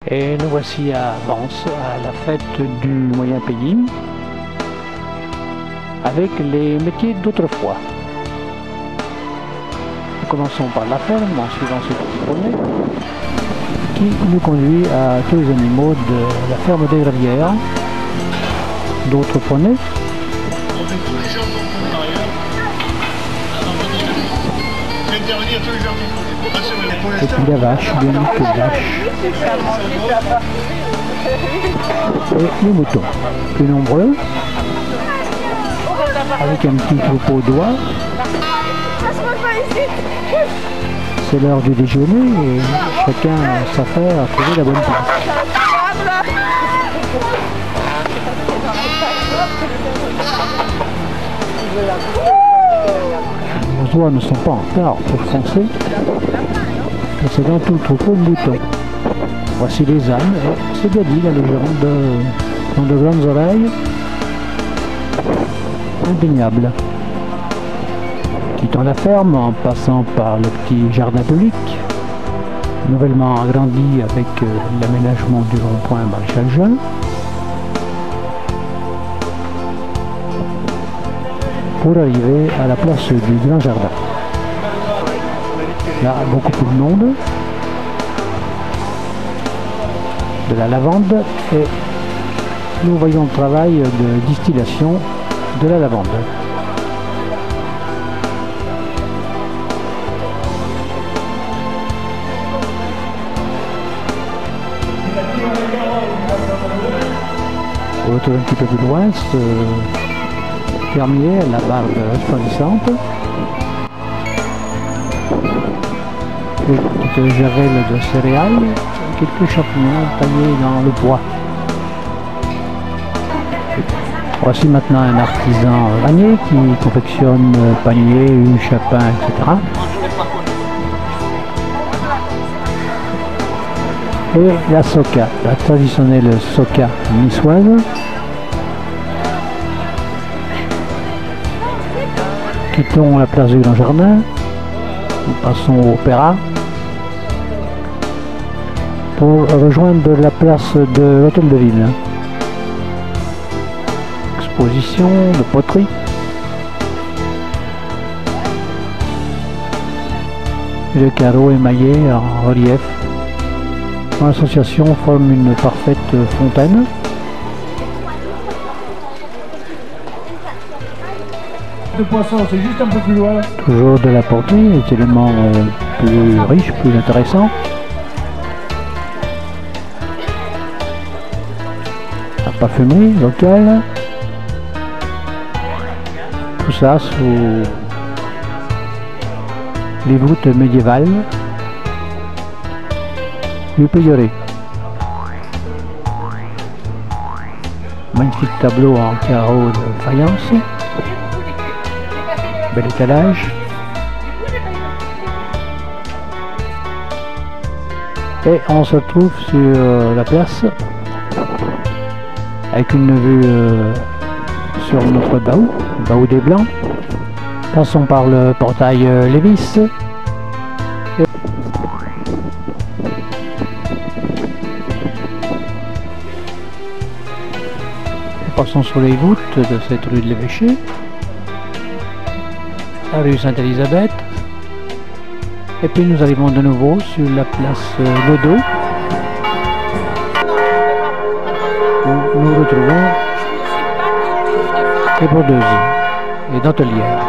Et nous voici à Vence, à la fête du moyen pays, avec les métiers d'autrefois. Nous commençons par la ferme, en suivant ce petit poney, qui nous conduit à tous les animaux de la ferme des Gravières, d'autres poneys. Et puis la vache, bien que vache. Et les moutons, plus nombreux, avec un petit troupeau d'oies. C'est l'heure du déjeuner et chacun s'affaire à trouver la bonne place. Les oies ne sont pas encore foncées, c'est dans tout le troupeau de moutons. Voici les ânes, et c'est bien dit, la légende ont de grandes oreilles, indéniables. Quittant la ferme en passant par le petit jardin public, nouvellement agrandi avec l'aménagement du rond-point Maréchal Juin, pour arriver à la place du grand jardin. Là, beaucoup plus de monde, de la lavande, et nous voyons le travail de distillation de la lavande. On retrouve un petit peu plus loin ce fermier à la barbe resplendissante. Une petite jarrelle de céréales et quelques champignons taillés dans le bois. Voici maintenant un artisan panier qui confectionne paniers, huches, chapins, etc. Et la soca, la traditionnelle soca niçoise, quittons la place du Grand Jardin, nous passons au Opéra pour rejoindre la place de l'Hôtel de Ville. Exposition de poterie. Le carreau émaillé en relief. L'association forme une parfaite fontaine. De poisson, c'est juste un peu plus loin. Toujours de la poterie, des éléments plus riches, plus intéressants. La parfumerie locale. Tout ça sous les voûtes médiévales du prieuré. Magnifique tableau en carreaux de faïence. Bel étalage. Et on se retrouve sur la place avec une vue sur notre Baou des Blancs. Passons par le portail Lévis. Passons sur les voûtes de cette rue de l'Évêché, la rue Sainte-Élisabeth, et puis nous arrivons de nouveau sur la place Lodo, où nous retrouvons les brodeuses et dentelières.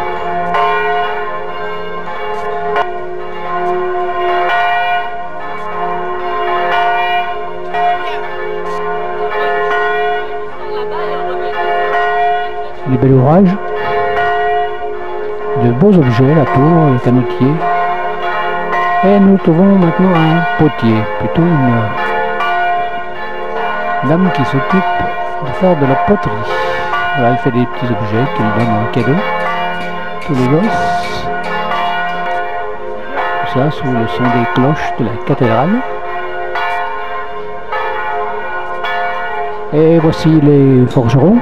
Les bels ouvrages, de beaux objets, la tour, le canotier. Et nous trouvons maintenant un potier, plutôt une dame qui s'occupe de faire de la poterie. Voilà, elle fait des petits objets qu'elle donne en cadeau, tous les gosses. Tout ça sous le son des cloches de la cathédrale. Et voici les forgerons.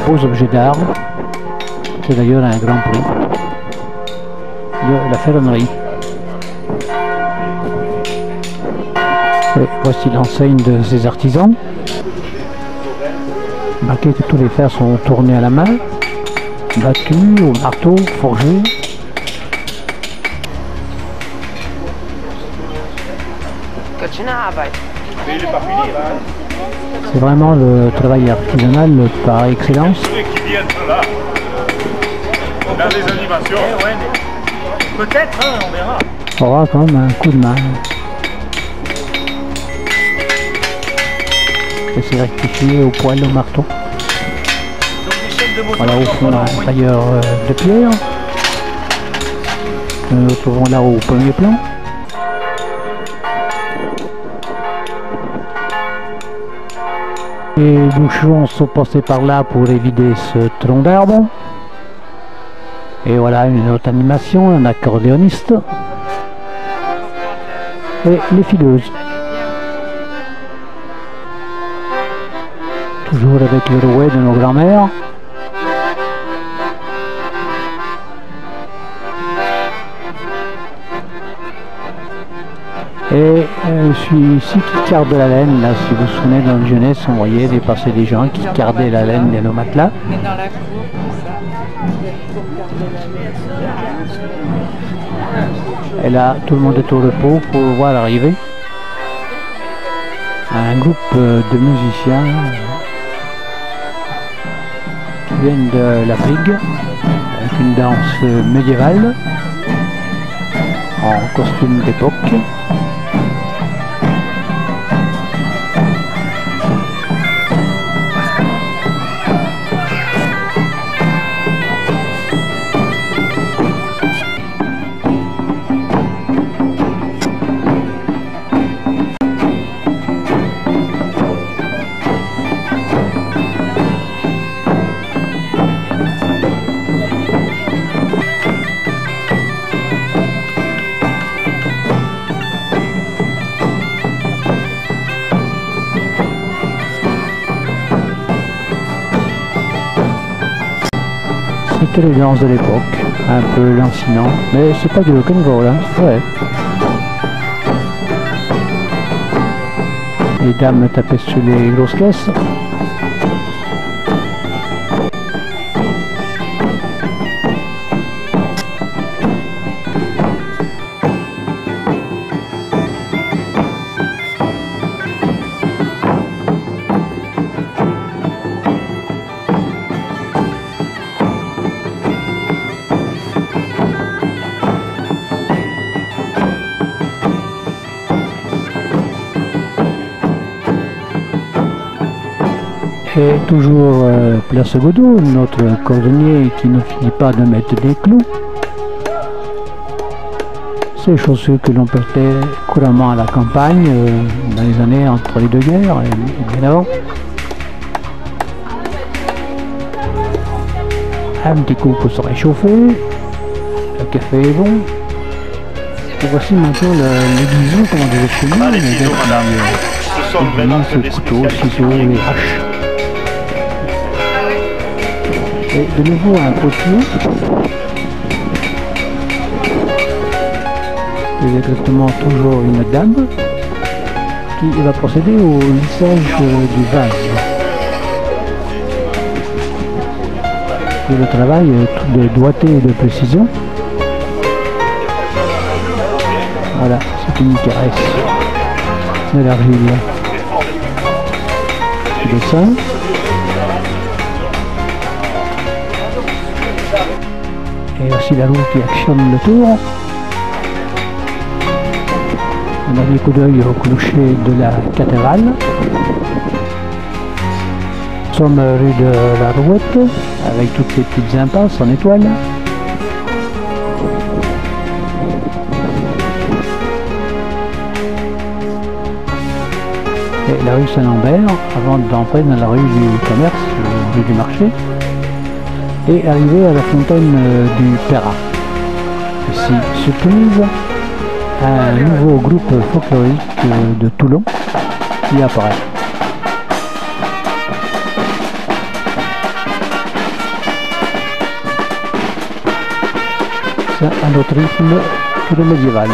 Beaux objets d'art. C'est d'ailleurs un grand prix de la ferronnerie. Et voici l'enseigne de ces artisans. Marqué que tous les fers sont tournés à la main, battus au marteau, forgés. C'est vraiment le travail artisanal par excellence. Dans les animations, ouais, mais peut-être, hein, on verra. On aura quand même un coup de main. Et c'est rectifié au poil, au marteau. Voilà, au fond, un tailleur de pierre. Nous nous trouvons là au premier plan. Les boucherons sont passés par là pour évider ce tronc d'arbre. Et voilà une autre animation, un accordéoniste. Et les fileuses. Toujours avec le rouet de nos grands-mères. Et celui-ci qui carde la laine, là, si vous vous souvenez, dans la jeunesse, on voyait dépasser des gens qui cardaient la laine de nos matelas. Et là, tout le monde est au repos pour voir arriver un groupe de musiciens qui viennent de l'Afrique avec une danse médiévale en costume d'époque. C'était les danses de l'époque, un peu lancinant, mais c'est pas du rock'n'roll, hein, ouais. Les dames tapaient sur les grosses caisses. Et toujours place Godot, notre cordonnier qui ne finit pas de mettre des clous. Ces chaussures que l'on portait couramment à la campagne dans les années entre les deux guerres et bien avant. Un petit coup pour se réchauffer. Le café est bon. Et voici maintenant l'aiguillon, comment dire chez nous, le couteau, ciseaux, les haches. Et de nouveau un potier. C'est exactement toujours une dame qui va procéder au lissage du vase. Et le travail tout de doigté et de précision. Voilà, c'est une caresse de l'argile. Le dessin. Et aussi la roue qui actionne le tour. On a des coups d'œil au clocher de la cathédrale. Nous sommes rue de la Rouette, avec toutes ces petites impasses en étoile. Et la rue Saint-Lambert, avant d'entrer dans la rue du commerce, rue du marché, et arriver à la fontaine du Perrat. Ici se trouve un nouveau groupe folklorique de Toulon qui apparaît. C'est un autre rythme que le médiéval.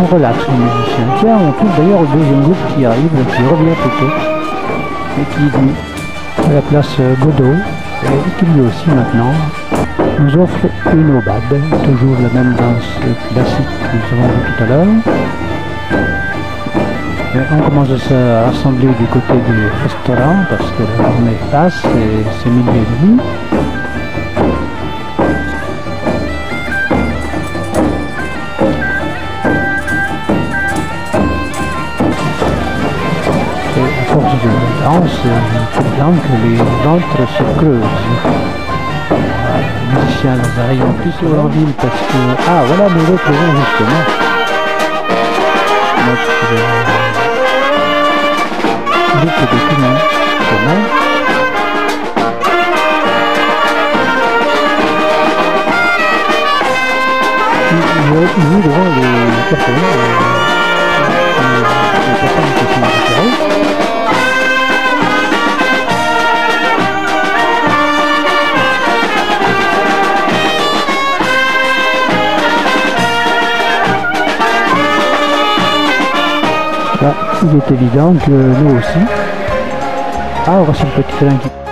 on relaxe les musiciens. Tiens, on trouve d'ailleurs le deuxième groupe qui arrive, qui revient plutôt, et qui lui, à la place Godot, et qui lui aussi maintenant nous offre une aubade, toujours la même danse classique que nous avons vu tout à l'heure. On commence à se rassembler du côté du restaurant parce que la journée passe et c'est midi et demi. Force de danse, c'est évident que les ventres se creusent. Les musiciens nous arrivons plutôt en ville parce que... Ah, voilà, nous retrouvons justement notre groupe de commun. Ils jouent devant les personnes qui sont différentes. Il est évident que nous aussi. Ah, voici le petit train qui...